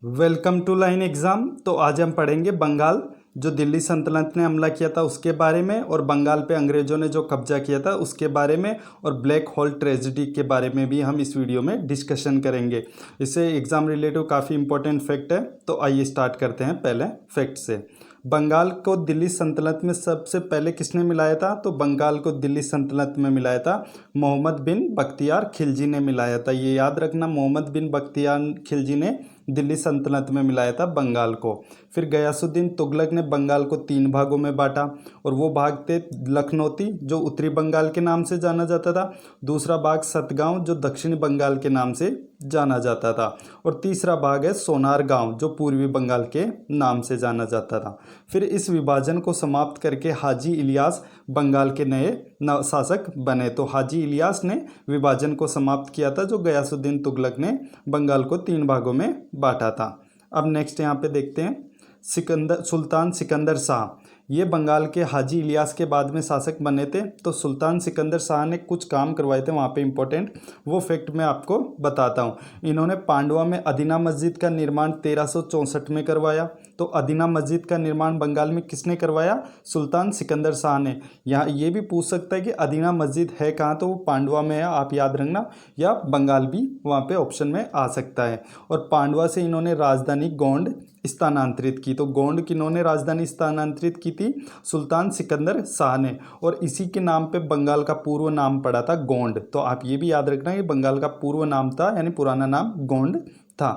Welcome to line exam. तो आज हम पढ़ेंगे बंगाल, जो दिल्ली सल्तनत ने हमला किया था उसके बारे में, और बंगाल पे अंग्रेज़ों ने जो कब्जा किया था उसके बारे में, और ब्लैक होल ट्रेजेडी के बारे में भी हम इस वीडियो में डिस्कशन करेंगे। इससे एग्ज़ाम रिलेटिव काफ़ी इंपॉर्टेंट फैक्ट है। तो आइए स्टार्ट करते हैं पहले फैक्ट से। बंगाल को दिल्ली सल्तनत में सबसे पहले किसने मिलाया था? तो बंगाल को दिल्ली सल्तनत में मिलाया था मोहम्मद बिन बख्तियार खिलजी ने मिलाया था। ये याद रखना, मोहम्मद बिन बख्तियार खिलजी ने दिल्ली सल्तनत में मिलाया था बंगाल को। फिर गयासुद्दीन तुगलक ने बंगाल को 3 भागों में बांटा, और वो भाग थे लखनौती, जो उत्तरी बंगाल के नाम से जाना जाता था, दूसरा भाग सतगांव, जो दक्षिणी बंगाल के नाम से जाना जाता था, और तीसरा भाग है सोनार गांव, जो पूर्वी बंगाल के नाम से जाना जाता था। फिर इस विभाजन को समाप्त करके हाजी इलियास बंगाल के नए शासक बने। तो हाजी इलियास ने विभाजन को समाप्त किया था, जो गयासुद्दीन तुगलक ने बंगाल को 3 भागों में बांटा था। अब नेक्स्ट यहाँ पे देखते हैं सुल्तान सिकंदर शाह। ये बंगाल के हाजी इलियास के बाद में शासक बने थे। तो सुल्तान सिकंदर शाह ने कुछ काम करवाए थे वहाँ पे इंपॉर्टेंट, वो फैक्ट मैं आपको बताता हूँ। इन्होंने पांडवा में अदीना मस्जिद का निर्माण 1364 में करवाया। तो अदीना मस्जिद का निर्माण बंगाल में किसने करवाया? सुल्तान सिकंदर शाह ने। यहाँ ये भी पूछ सकता है कि अदीना मस्जिद है कहाँ, तो वो पांडवा में है, आप याद रखना, या बंगाल भी वहाँ पे ऑप्शन में आ सकता है। और पांडवा से इन्होंने राजधानी गोंड स्थानांतरित की। तो गोंड किन्होंने राजधानी स्थानांतरित की थी? सुल्तान सिकंदर शाह ने। और इसी के नाम पे बंगाल का पूर्व नाम पड़ा था गोंड। तो आप ये भी याद रखना कि बंगाल का पूर्व नाम था, यानी पुराना नाम गोंड था।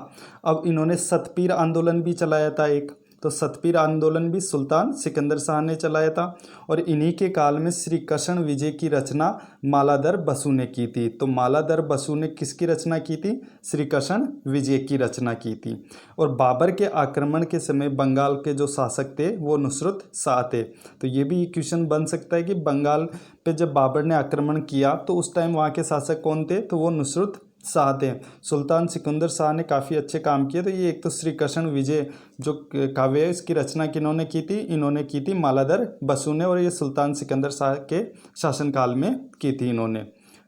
अब इन्होंने सतपीर आंदोलन भी चलाया था एक। तो सतपीर आंदोलन भी सुल्तान सिकंदर शाह ने चलाया था। और इन्हीं के काल में श्री कृष्ण विजय की रचना मालाधर बसु ने की थी। तो मालाधर बसु ने किसकी रचना की थी? श्री कृष्ण विजय की रचना की थी। और बाबर के आक्रमण के समय बंगाल के जो शासक थे वो नुसरत शाह थे। तो ये भी क्वेश्चन बन सकता है कि बंगाल पे जब बाबर ने आक्रमण किया तो उस टाइम वहाँ के शासक कौन थे? तो वो नुसरत शाह थे। सुल्तान सिकंदर शाह ने काफ़ी अच्छे काम किए। तो ये एक तो श्री कृष्ण विजय जो काव्य है, इसकी रचना किन्होंने की थी? इन्होंने की थी मालाधर बसु ने, और ये सुल्तान सिकंदर शाह के शासनकाल में की थी इन्होंने।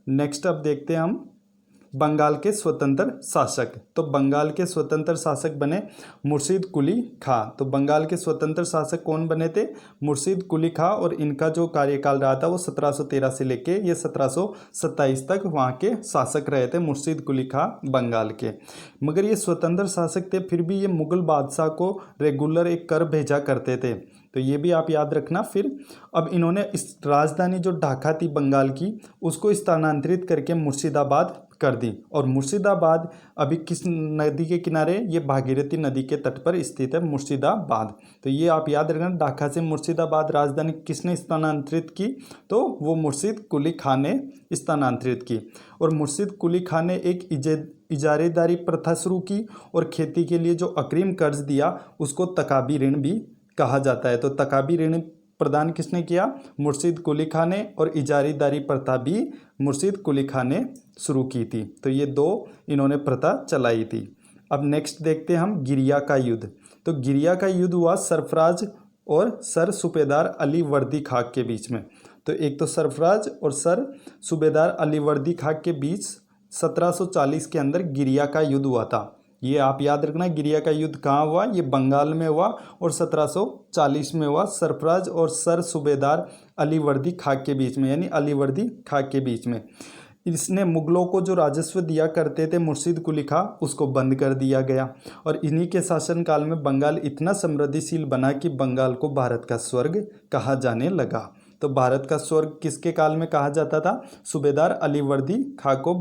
नेक्स्ट अब देखते हैं हम बंगाल के स्वतंत्र शासक। तो बंगाल के स्वतंत्र शासक बने मुर्शीद कुली खां। तो बंगाल के स्वतंत्र शासक कौन बने थे? मुर्शीद कुली खां। और इनका जो कार्यकाल रहा था वो 1713 से लेके ये 1727 तक वहाँ के शासक रहे थे, मुर्शीद कुली खां बंगाल के। मगर ये स्वतंत्र शासक थे, फिर भी ये मुगल बादशाह को रेगुलर एक कर भेजा करते थे। तो ये भी आप याद रखना। फिर अब इन्होंने इस राजधानी जो ढाका थी बंगाल की, उसको स्थानांतरित करके मुर्शिदाबाद कर दी। और मुर्शिदाबाद अभी किस नदी के किनारे? ये भागीरथी नदी के तट पर स्थित है मुर्शिदाबाद। तो ये आप याद रखना, ढाका से मुर्शिदाबाद राजधानी किसने स्थानांतरित की? तो वो मुर्शीद कुली खां ने स्थानांतरित की। और मुर्शीद कुली खां ने एक इजारेदारी प्रथा शुरू की, और खेती के लिए जो अग्रिम कर्ज दिया उसको तकाबी ऋण भी कहा जाता है। तो तकाबी ऋण प्रदान किसने किया? मुर्शीद कुली खां ने। और इजारीदारी प्रथा भी मुर्शीद कुली खां ने शुरू की थी। तो ये दो इन्होंने प्रथा चलाई थी। अब नेक्स्ट देखते हैं हम गिरिया का युद्ध। तो गिरिया का युद्ध हुआ सरफराज और सर सूबेदार अली वर्दी खाक के बीच में। तो एक तो सरफराज और सर सूबेदार अली वर्दी खाक के बीच 1740 के अंदर गिरिया का युद्ध हुआ था। ये आप याद रखना, गिरिया का युद्ध कहाँ हुआ? ये बंगाल में हुआ, और 1740 में हुआ, सरफराज और सर सूबेदार अली वर्दी खाक के बीच में, यानी अली वर्दी खाक के बीच में। इसने मुगलों को जो राजस्व दिया करते थे मुर्शीद कुली खां, उसको बंद कर दिया गया। और इन्हीं के शासनकाल में बंगाल इतना समृद्धिशील बना कि बंगाल को भारत का स्वर्ग कहा जाने लगा। तो भारत का स्वर्ग किसके काल में कहा जाता था? सूबेदार अली वर्दी खां को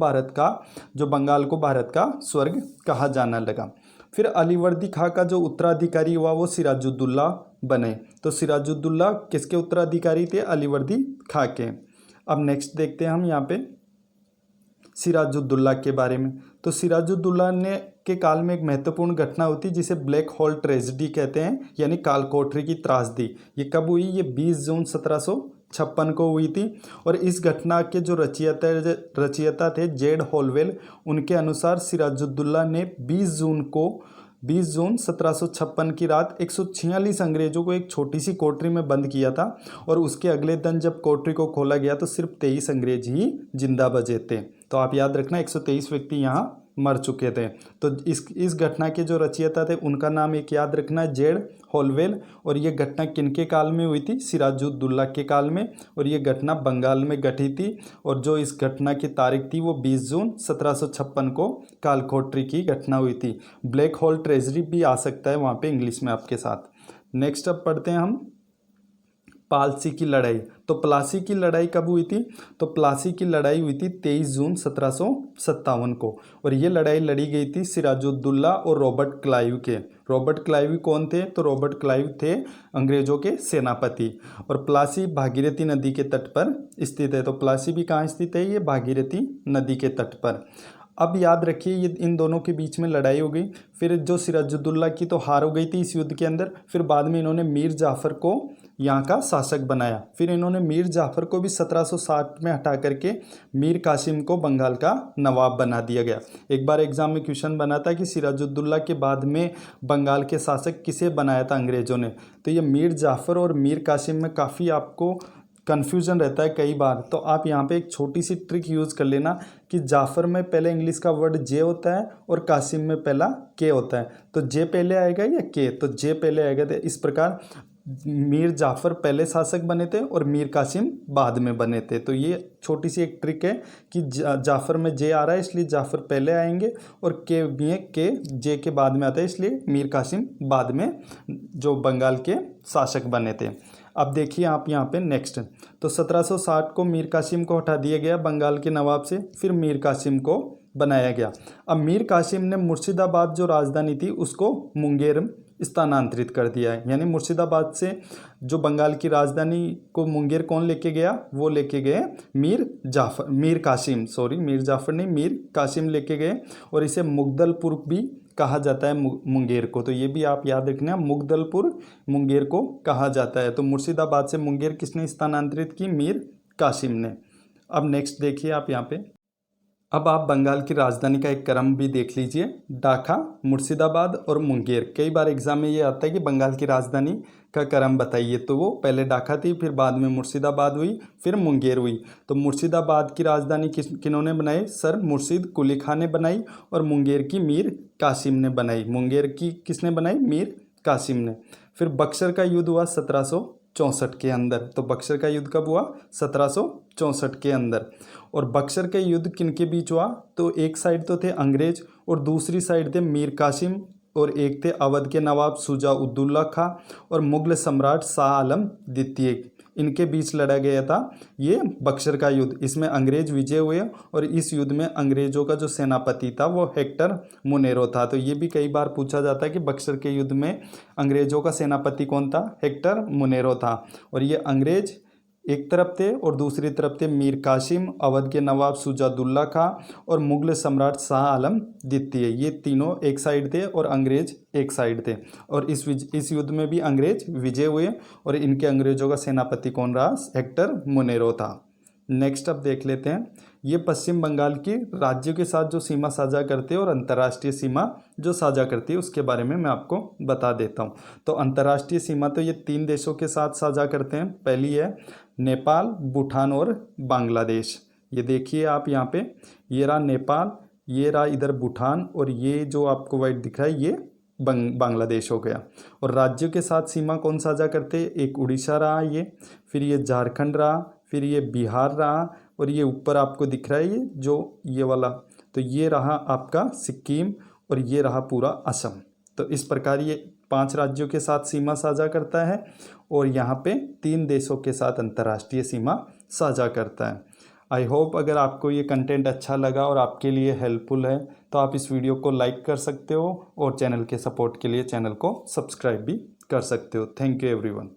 बंगाल को भारत का स्वर्ग कहा जाने लगा। फिर अली वर्दी खां का जो उत्तराधिकारी हुआ वो सिराजुद्दौला बने। तो सिराजुद्दौला किसके उत्तराधिकारी थे? अली वर्दी खां के। अब नेक्स्ट देखते हैं हम यहाँ पे सिराजुद्दौला के बारे में। तो सिराजुद्दौला ने के काल में एक महत्वपूर्ण घटना होती जिसे ब्लैक होल ट्रेजेडी कहते हैं, यानी काल कोठरी की त्रासदी। ये कब हुई? ये 20 जून 1756 को हुई थी। और इस घटना के जो रचयिता थे जेड होलवेल, उनके अनुसार सिराजुद्दौला ने 20 जून 1756 की रात 146 अंग्रेजों को एक छोटी सी कोठरी में बंद किया था। और उसके अगले दिन जब कोठरी को खोला गया तो सिर्फ 23 अंग्रेज ही जिंदा बचे थे। तो आप याद रखना, 123 व्यक्ति यहाँ मर चुके थे। तो इस घटना के जो रचयिता थे उनका नाम एक याद रखना, जेड होलवेल। और ये घटना किनके काल में हुई थी? सिराजुद्दौला के काल में। और ये घटना बंगाल में घटी थी। और जो इस घटना की तारीख थी वो 20 जून 1756 को कालकोठरी की घटना हुई थी। ब्लैक होल ट्रेजरी भी आ सकता है वहाँ पे इंग्लिश में आपके साथ। नेक्स्ट अब पढ़ते हैं हम प्लासी की लड़ाई। तो प्लासी की लड़ाई कब हुई थी? तो प्लासी की लड़ाई हुई थी 23 जून 1757 को। और ये लड़ाई लड़ी गई थी सिराजुद्दौला और रॉबर्ट क्लाइव के। रॉबर्ट क्लाइव कौन थे? तो रॉबर्ट क्लाइव थे अंग्रेजों के सेनापति। और प्लासी भागीरथी नदी के तट पर स्थित है। तो प्लासी भी कहाँ स्थित है? ये भागीरथी नदी के तट पर। अब याद रखिए ये इन दोनों के बीच में लड़ाई हो गई। फिर जो सिराजुद्दौला की तो हार हो गई थी इस युद्ध के अंदर। फिर बाद में इन्होंने मीर जाफ़र को यहाँ का शासक बनाया। फिर इन्होंने मीर जाफ़र को भी 1760 में हटा करके मीर कासिम को बंगाल का नवाब बना दिया गया। एक बार एग्जाम में क्वेश्चन बना था कि सिराजुद्दौला के बाद में बंगाल के शासक किसे बनाया था अंग्रेज़ों ने? तो ये मीर जाफ़र और मीर कासिम में काफ़ी आपको कन्फ्यूजन रहता है कई बार। तो आप यहाँ पे एक छोटी सी ट्रिक यूज़ कर लेना कि जाफ़र में पहले इंग्लिश का वर्ड जे होता है और कासिम में पहला के होता है। तो जे पहले आएगा या के? तो जे पहले आएगा। तो इस प्रकार मीर जाफ़र पहले शासक बने थे और मीर कासिम बाद में बने थे। तो ये छोटी सी एक ट्रिक है कि जाफ़र में जे आ रहा है इसलिए जाफ़र पहले आएंगे, और के भी है, के जे के बाद में आता है इसलिए मीर कासिम बाद में जो बंगाल के शासक बने थे। अब देखिए आप यहाँ पे नेक्स्ट। तो 1760 को मीर कासिम को हटा दिया गया बंगाल के नवाब से। फिर मीर कासिम को बनाया गया। अब मीर कासिम ने मुर्शिदाबाद जो राजधानी थी उसको मुंगेर स्थानांतरित कर दिया है। यानी मुर्शिदाबाद से जो बंगाल की राजधानी को मुंगेर कौन लेके गया? वो लेके गए मीर जाफ़र नहीं, मीर कासिम लेके गए। और इसे मुगदलपुर भी कहा जाता है मुंगेर को। तो ये भी आप याद रखना, मुगदलपुर मुंगेर को कहा जाता है। तो मुर्शिदाबाद से मुंगेर किसने स्थानांतरित की? मीर कासिम ने। अब नेक्स्ट देखिए आप यहाँ पे। अब आप बंगाल की राजधानी का एक क्रम भी देख लीजिए, ढाका, मुर्शिदाबाद और मुंगेर। कई बार एग्जाम में ये आता है कि बंगाल की राजधानी का क्रम बताइए। तो वो पहले ढाका थी, फिर बाद में मुर्शिदाबाद हुई, फिर मुंगेर हुई। तो मुर्शिदाबाद की राजधानी किन्होंने बनाई? सर मुर्शिद कुली खां ने बनाई। और मुंगेर की मीर कासिम ने बनाई। मुंगेर की किसने बनाई? मीर कासिम ने। फिर बक्सर का युद्ध हुआ 1764 के अंदर। तो बक्सर का युद्ध कब हुआ? 1764 के अंदर। और बक्सर के युद्ध किनके बीच हुआ? तो एक साइड तो थे अंग्रेज और दूसरी साइड थे मीर कासिम, और एक थे अवध के नवाब शुजा-उद-दौला खां और मुगल सम्राट शाह आलम द्वितीय। इनके बीच लड़ा गया था ये बक्सर का युद्ध। इसमें अंग्रेज विजय हुए और इस युद्ध में अंग्रेजों का जो सेनापति था वो हेक्टर मुनेरो था। तो ये भी कई बार पूछा जाता है कि बक्सर के युद्ध में अंग्रेजों का सेनापति कौन था? हेक्टर मुनेरो था। और ये अंग्रेज एक तरफ थे और दूसरी तरफ थे मीर कासिम, अवध के नवाब शुजा-उद-दौला खां और मुगल सम्राट शाह आलम द्वितीय। ये तीनों एक साइड थे और अंग्रेज एक साइड थे। और इस युद्ध में भी अंग्रेज विजय हुए और इनके अंग्रेजों का सेनापति कौन रहा? हेक्टर मुनेरो था। नेक्स्ट अब देख लेते हैं, ये पश्चिम बंगाल की राज्यों के साथ जो सीमा साझा करते हैं और अंतर्राष्ट्रीय सीमा जो साझा करती है उसके बारे में मैं आपको बता देता हूँ। तो अंतर्राष्ट्रीय सीमा तो ये 3 देशों के साथ साझा करते हैं। पहली है नेपाल, भूटान और बांग्लादेश। ये देखिए आप यहाँ पे, ये रहा नेपाल, ये रहा इधर भूटान, और ये जो आपको वाइट दिख रहा है ये बांग्लादेश हो गया। और राज्यों के साथ सीमा कौन साझा करते हैं? एक उड़ीसा रहा ये, फिर ये झारखंड रहा, फिर ये बिहार रहा, और ये ऊपर आपको दिख रहा है ये वाला, तो ये रहा आपका सिक्किम, और ये रहा पूरा असम। तो इस प्रकार ये 5 राज्यों के साथ सीमा साझा करता है और यहाँ पे 3 देशों के साथ अंतर्राष्ट्रीय सीमा साझा करता है। आई होप अगर आपको ये कंटेंट अच्छा लगा और आपके लिए हेल्पफुल है तो आप इस वीडियो को लाइक कर सकते हो और चैनल के सपोर्ट के लिए चैनल को सब्सक्राइब भी कर सकते हो। Thank you everyone.